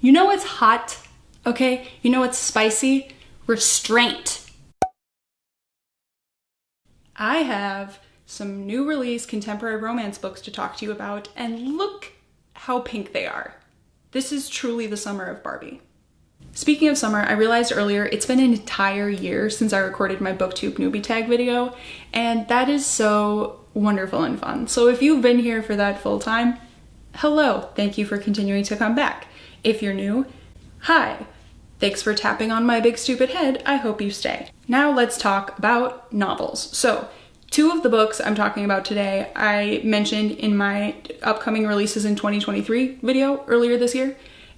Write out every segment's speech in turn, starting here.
You know what's hot, okay? You know what's spicy? Restraint. I have some new release contemporary romance books to talk to you about, and look how pink they are. This is truly the summer of Barbie. Speaking of summer, I realized earlier it's been an entire year since I recorded my booktube newbie tag video, and that is so wonderful and fun. So if you've been here for that full time, hello, thank you for continuing to come back. If you're new, hi, thanks for tapping on my big stupid head, I hope you stay. Now let's talk about novels. So, two of the books I'm talking about today I mentioned in my upcoming releases in 2023 video earlier this year,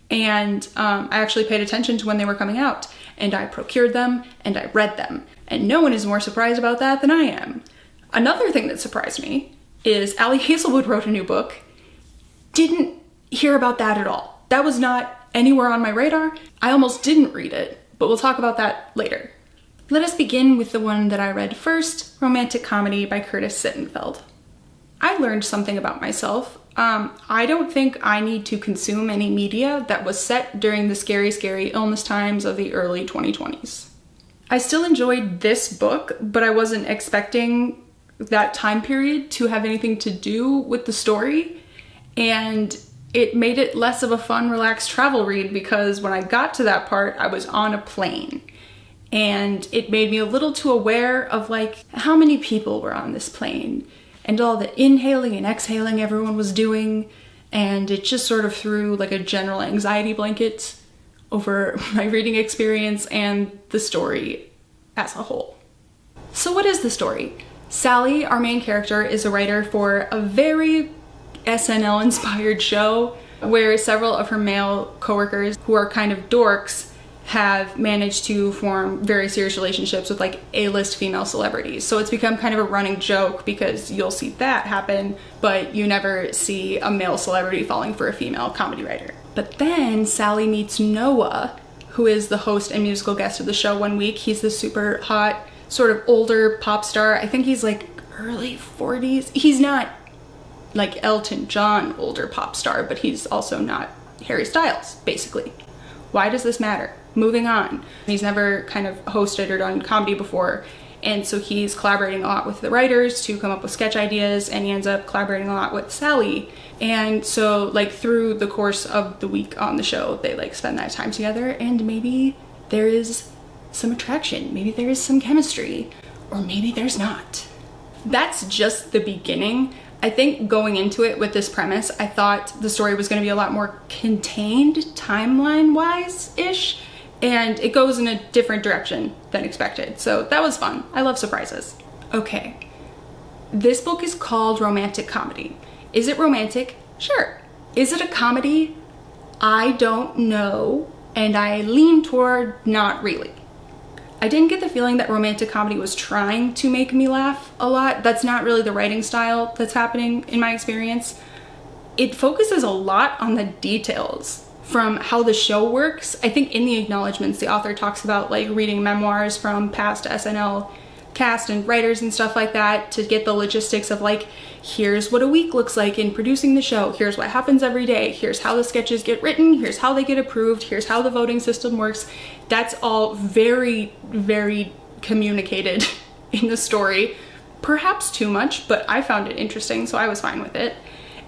and I actually paid attention to when they were coming out, and I procured them, and I read them, and no one is more surprised about that than I am. Another thing that surprised me is Hazelwood wrote a new book. Didn't hear about that at all. That was not anywhere on my radar. I almost didn't read it, but we'll talk about that later. Let us begin with the one that I read first, Romantic Comedy by Curtis Sittenfeld. I learned something about myself. I don't think I need to consume any media that was set during the scary, scary illness times of the early 2020s. I still enjoyed this book, but I wasn't expecting that time period to have anything to do with the story, and it made it less of a fun, relaxed travel read because when I got to that part, I was on a plane. And it made me a little too aware of like how many people were on this plane and all the inhaling and exhaling everyone was doing. And it just sort of threw like a general anxiety blanket over my reading experience and the story as a whole. So what is the story? Sally, our main character, is a writer for a very SNL-inspired show where several of her male coworkers who are kind of dorks have managed to form very serious relationships with like A-list female celebrities. So it's become kind of a running joke because you'll see that happen, but you never see a male celebrity falling for a female comedy writer. But then Sally meets Noah, who is the host and musical guest of the show one week. He's the super hot, sort of older pop star. I think he's like early 40s. He's not like Elton John older pop star, but he's also not Harry Styles, basically. Why does this matter? Moving on. He's never kind of hosted or done comedy before, and so he's collaborating a lot with the writers to come up with sketch ideas, and he ends up collaborating a lot with Sally. And so like through the course of the week on the show, they like spend that time together, and maybe there is some attraction, maybe there is some chemistry, or maybe there's not. That's just the beginning. I think going into it with this premise, I thought the story was going to be a lot more contained timeline-wise-ish, and it goes in a different direction than expected. So that was fun. I love surprises. Okay, this book is called Romantic Comedy. Is it romantic? Sure. Is it a comedy? I don't know, and I lean toward not really. I didn't get the feeling that romantic comedy was trying to make me laugh a lot. That's not really the writing style that's happening in my experience. It focuses a lot on the details from how the show works. I think in the acknowledgments, the author talks about like reading memoirs from past SNL cast and writers and stuff like that to get the logistics of like, here's what a week looks like in producing the show, here's what happens every day, here's how the sketches get written, here's how they get approved, here's how the voting system works. That's all very, very communicated in the story. Perhaps too much, but I found it interesting, so I was fine with it.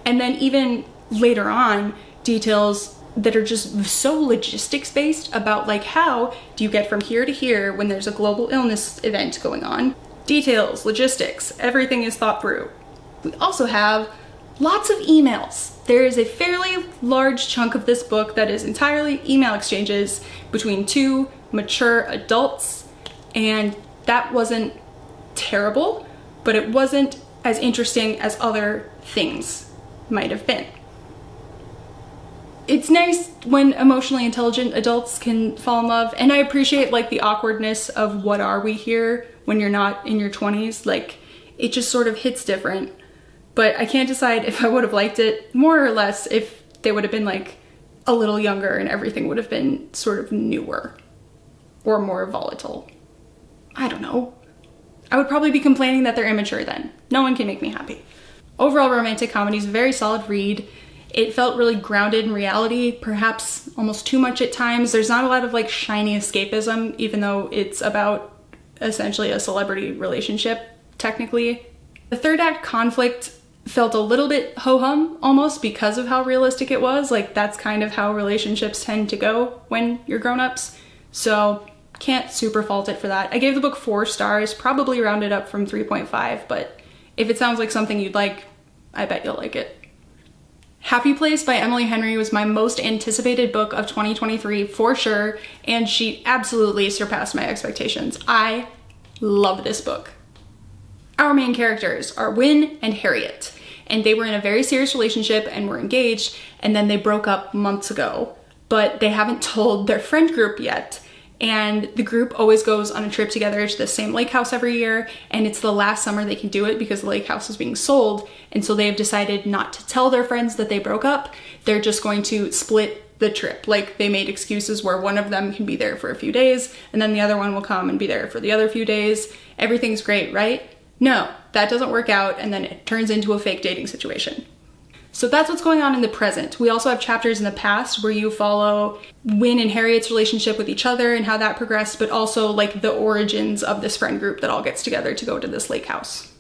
And then even later on, details that are just so logistics based about like how do you get from here to here when there's a global illness event going on. Details, logistics, everything is thought through. We also have lots of emails. There is a fairly large chunk of this book that is entirely email exchanges between two mature adults, and that wasn't terrible, but it wasn't as interesting as other things might have been. It's nice when emotionally intelligent adults can fall in love, and I appreciate like the awkwardness of what are we here when you're not in your 20s. Like it just sort of hits different, but I can't decide if I would have liked it more or less if they would have been like a little younger and everything would have been sort of newer or more volatile. I don't know. I would probably be complaining that they're immature then. No one can make me happy. Overall, Romantic Comedy is a very solid read. It felt really grounded in reality, perhaps almost too much at times. There's not a lot of like shiny escapism, even though it's about essentially a celebrity relationship, technically. The third act conflict felt a little bit ho-hum almost because of how realistic it was. Like, that's kind of how relationships tend to go when you're grown-ups. So can't super fault it for that. I gave the book 4 stars, probably rounded up from 3.5, but if it sounds like something you'd like, I bet you'll like it. Happy Place by Emily Henry was my most anticipated book of 2023 for sure, and she absolutely surpassed my expectations. I love this book. Our main characters are Wynne and Harriet, and they were in a very serious relationship and were engaged, and then they broke up months ago, but they haven't told their friend group yet. And the group always goes on a trip together to the same lake house every year, and it's the last summer they can do it because the lake house is being sold, and so they have decided not to tell their friends that they broke up. They're just going to split the trip. Like, they made excuses where one of them can be there for a few days, and then the other one will come and be there for the other few days. Everything's great, right? No, that doesn't work out, and then it turns into a fake dating situation. So that's what's going on in the present. We also have chapters in the past where you follow Wynne and Harriet's relationship with each other and how that progressed, but also like the origins of this friend group that all gets together to go to this lake house.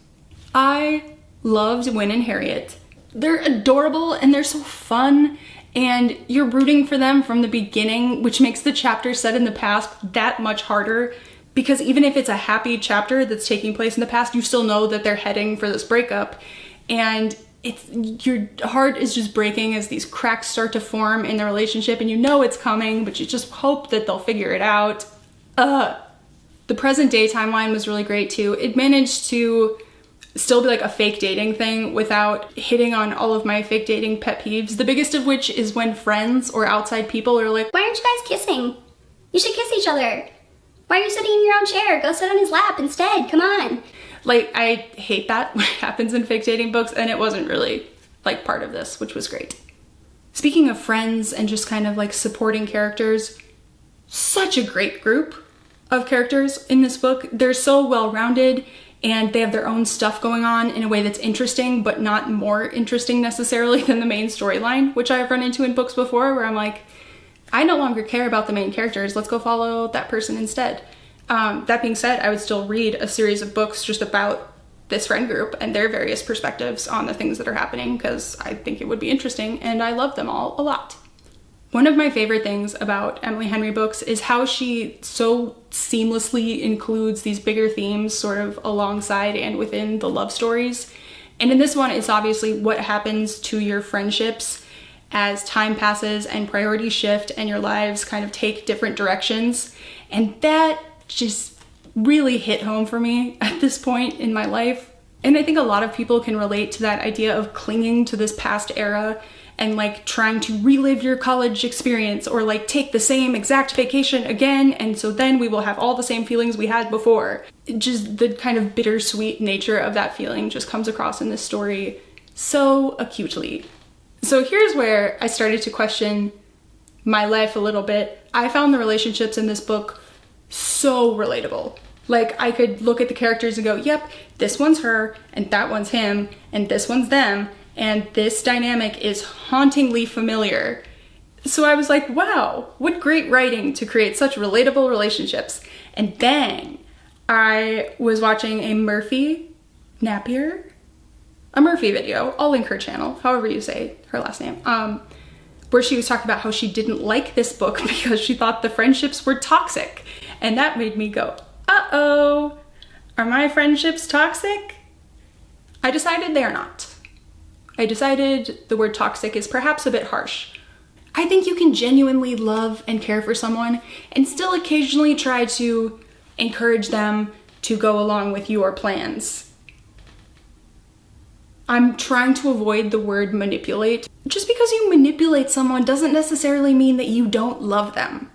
I loved Wynne and Harriet. They're adorable and they're so fun, and you're rooting for them from the beginning, which makes the chapter set in the past that much harder, because even if it's a happy chapter that's taking place in the past, you still know that they're heading for this breakup, and your heart is just breaking as these cracks start to form in the relationship, and you know it's coming, but you just hope that they'll figure it out. The present day timeline was really great too. It managed to still be like a fake dating thing without hitting on all of my fake dating pet peeves. The biggest of which is when friends or outside people are like, "Why aren't you guys kissing? You should kiss each other. Why are you sitting in your own chair? Go sit on his lap instead, come on." Like, I hate that when it happens in fake dating books, and it wasn't really like part of this, which was great. Speaking of friends and just kind of like supporting characters, such a great group of characters in this book. They're so well-rounded, and they have their own stuff going on in a way that's interesting, but not more interesting necessarily than the main storyline, which I've run into in books before where I'm like, I no longer care about the main characters, let's go follow that person instead. That being said, I would still read a series of books just about this friend group and their various perspectives on the things that are happening, because I think it would be interesting, and I love them all a lot. One of my favorite things about Emily Henry books is how she so seamlessly includes these bigger themes sort of alongside and within the love stories. And in this one, it's obviously what happens to your friendships as time passes and priorities shift and your lives kind of take different directions. And that just really hit home for me at this point in my life. And I think a lot of people can relate to that idea of clinging to this past era and like trying to relive your college experience, or like take the same exact vacation again, and so then we will have all the same feelings we had before. Just the kind of bittersweet nature of that feeling just comes across in this story so acutely. So here's where I started to question my life a little bit. I found the relationships in this book so relatable. Like, I could look at the characters and go, yep, this one's her, and that one's him, and this one's them, and this dynamic is hauntingly familiar. So I was like, wow, what great writing to create such relatable relationships. And then I was watching a Murphy video, I'll link her channel, however you say her last name, where she was talking about how she didn't like this book because she thought the friendships were toxic. And that made me go, uh-oh, are my friendships toxic? I decided they are not. I decided the word toxic is perhaps a bit harsh. I think you can genuinely love and care for someone and still occasionally try to encourage them to go along with your plans. I'm trying to avoid the word manipulate. Just because you manipulate someone doesn't necessarily mean that you don't love them.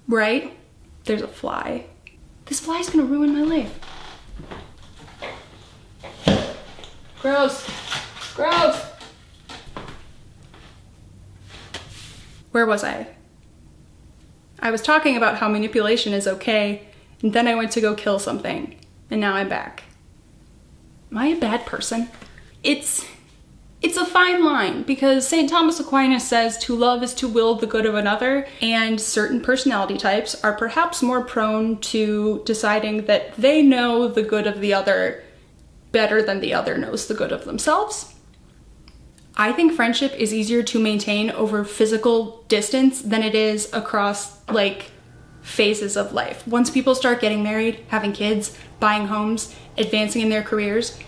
Right? There's a fly. This fly's gonna ruin my life. Gross. Gross. Where was I? I was talking about how manipulation is okay, and then I went to go kill something, and now I'm back. Am I a bad person? It's It's a fine line because St. Thomas Aquinas says to love is to will the good of another, and certain personality types are perhaps more prone to deciding that they know the good of the other better than the other knows the good of themselves. I think friendship is easier to maintain over physical distance than it is across like phases of life. Once people start getting married, having kids, buying homes, advancing in their careers,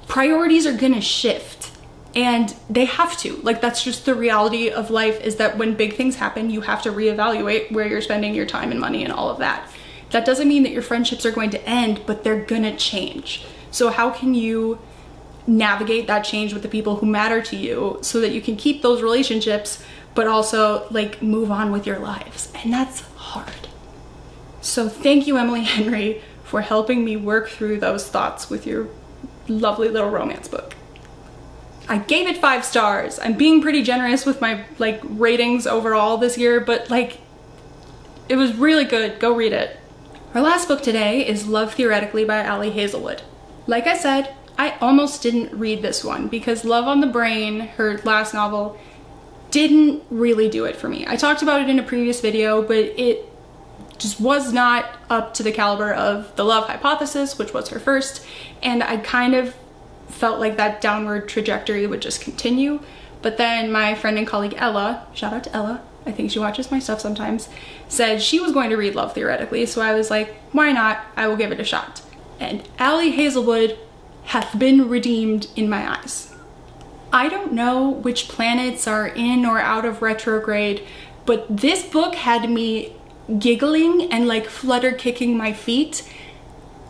priorities are gonna shift. And they have to. Like, that's just the reality of life, is that when big things happen, you have to reevaluate where you're spending your time and money and all of that. That doesn't mean that your friendships are going to end, but they're gonna change. So how can you navigate that change with the people who matter to you so that you can keep those relationships, but also like move on with your lives? And that's hard. So thank you, Emily Henry, for helping me work through those thoughts with your lovely little romance book. I gave it 5 stars. I'm being pretty generous with my like ratings overall this year, but like it was really good. Go read it. Our last book today is Love Theoretically by Ali Hazelwood. Like I said, I almost didn't read this one because Love on the Brain, her last novel, didn't really do it for me. I talked about it in a previous video, but it just was not up to the caliber of The Love Hypothesis, which was her first, and I kind of felt like that downward trajectory would just continue. But then my friend and colleague Ella, shout out to Ella, I think she watches my stuff sometimes, said she was going to read Love Theoretically, so I was like, why not? I will give it a shot. And Ali Hazelwood hath been redeemed in my eyes. I don't know which planets are in or out of retrograde, but this book had me giggling and like flutter kicking my feet.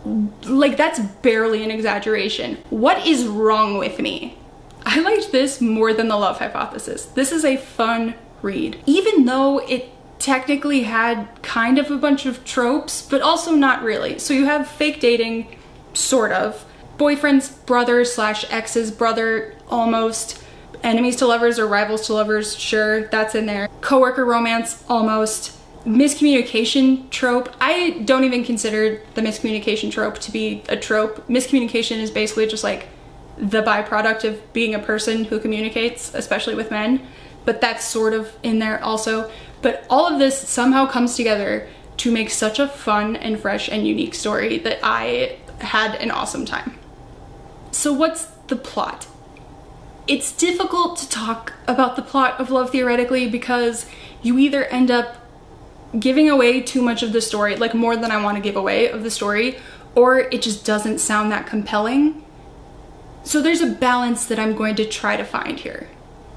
Like, that's barely an exaggeration. What is wrong with me? I liked this more than The Love Hypothesis. This is a fun read, even though it technically had kind of a bunch of tropes, but also not really. So you have fake dating, sort of, boyfriend's brother slash ex's brother, almost, enemies to lovers or rivals to lovers, sure, that's in there, coworker romance, almost, miscommunication trope. I don't even consider the miscommunication trope to be a trope. Miscommunication is basically just like the byproduct of being a person who communicates, especially with men, but that's sort of in there also. But all of this somehow comes together to make such a fun and fresh and unique story that I had an awesome time. So what's the plot? It's difficult to talk about the plot of Love Theoretically because you either end up giving away too much of the story, like more than I want to give away of the story, or it just doesn't sound that compelling. So there's a balance that I'm going to try to find here.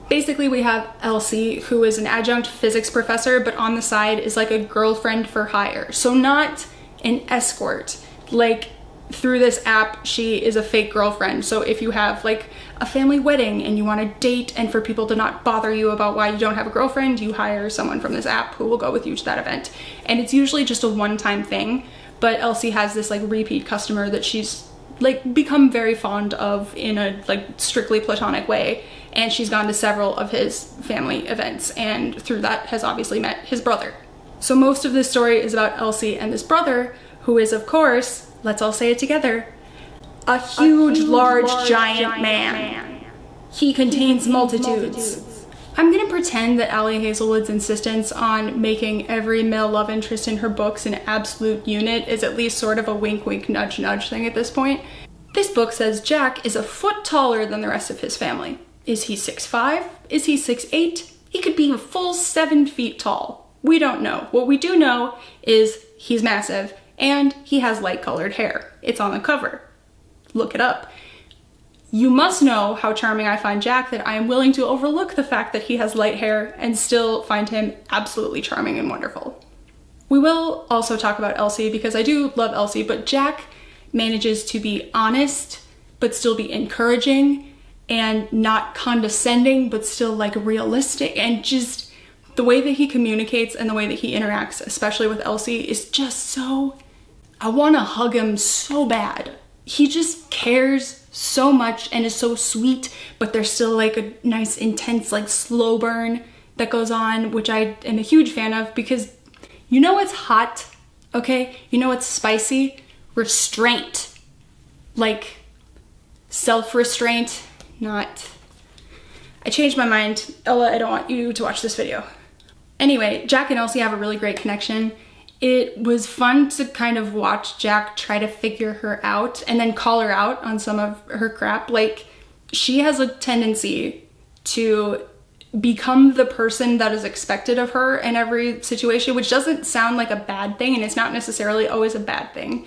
Basically, we have Elsie, who is an adjunct physics professor, but on the side is like a girlfriend for hire. So not an escort. Like, through this app, she is a fake girlfriend. So if you have like a family wedding and you want to date, and for people to not bother you about why you don't have a girlfriend, you hire someone from this app who will go with you to that event. And it's usually just a one-time thing, but Elsie has this like repeat customer that she's like become very fond of in a like strictly platonic way. And she's gone to several of his family events, and through that has obviously met his brother. So most of this story is about Elsie and this brother, who is, of course, let's all say it together, a huge, large, giant man. He contains multitudes. I'm gonna pretend that Ali Hazelwood's insistence on making every male love interest in her books an absolute unit is at least sort of a wink wink nudge nudge thing at this point. This book says Jack is a foot taller than the rest of his family. Is he 6'5"? Is he 6'8"? He could be a full 7 feet tall. We don't know. What we do know is he's massive and he has light colored hair. It's on the cover. Look it up. You must know how charming I find Jack that I am willing to overlook the fact that he has light hair and still find him absolutely charming and wonderful. We will also talk about Elsie because I do love Elsie, but Jack manages to be honest but still be encouraging and not condescending but still like realistic, and just the way that he communicates and the way that he interacts, especially with Elsie, is just so, I want to hug him so bad. He just cares so much and is so sweet, but there's still like a nice intense like slow burn that goes on, which I am a huge fan of, because you know what's hot, okay? You know what's spicy? Restraint. Like self-restraint, not I changed my mind. Ella, I don't want you to watch this video. Anyway, Jack and Elsie have a really great connection. It was fun to kind of watch Jack try to figure her out and then call her out on some of her crap. Like, she has a tendency to become the person that is expected of her in every situation, which doesn't sound like a bad thing, and it's not necessarily always a bad thing,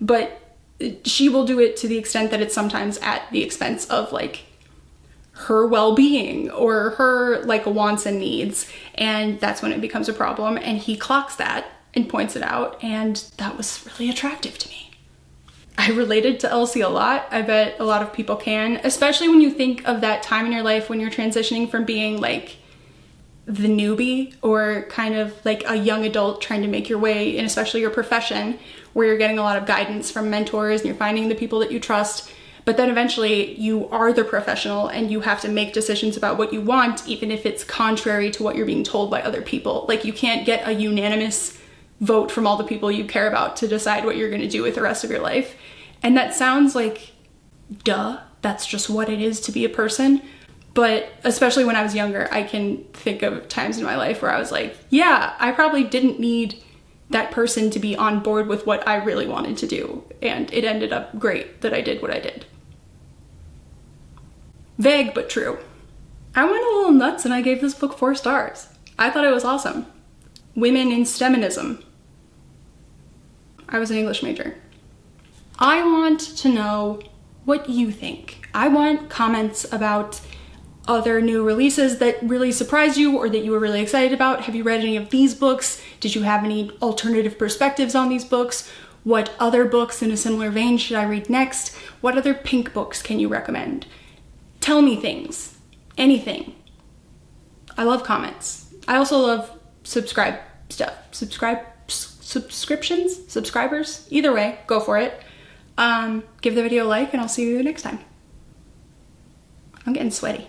but she will do it to the extent that it's sometimes at the expense of like her well-being or her like wants and needs, and that's when it becomes a problem. And he clocks that and points it out, and that was really attractive to me. I related to Elsie a lot. I bet a lot of people can, especially when you think of that time in your life when you're transitioning from being like the newbie or kind of like a young adult trying to make your way in especially your profession, where you're getting a lot of guidance from mentors and you're finding the people that you trust. But then eventually you are the professional and you have to make decisions about what you want, even if it's contrary to what you're being told by other people. Like, you can't get a unanimous vote from all the people you care about to decide what you're going to do with the rest of your life. And that sounds like, duh, that's just what it is to be a person. But especially when I was younger, I can think of times in my life where I was like, yeah, I probably didn't need that person to be on board with what I really wanted to do. And it ended up great that I did what I did. Vague, but true. I went a little nuts and I gave this book 4 stars. I thought it was awesome. Women in STEMinism. I was an English major. I want to know what you think. I want comments about other new releases that really surprised you or that you were really excited about. Have you read any of these books? Did you have any alternative perspectives on these books? What other books in a similar vein should I read next? What other pink books can you recommend? Tell me things. Anything. I love comments. I also love subscribe stuff. Subscribers? Either way, go for it. Give the video a like and I'll see you next time. I'm getting sweaty.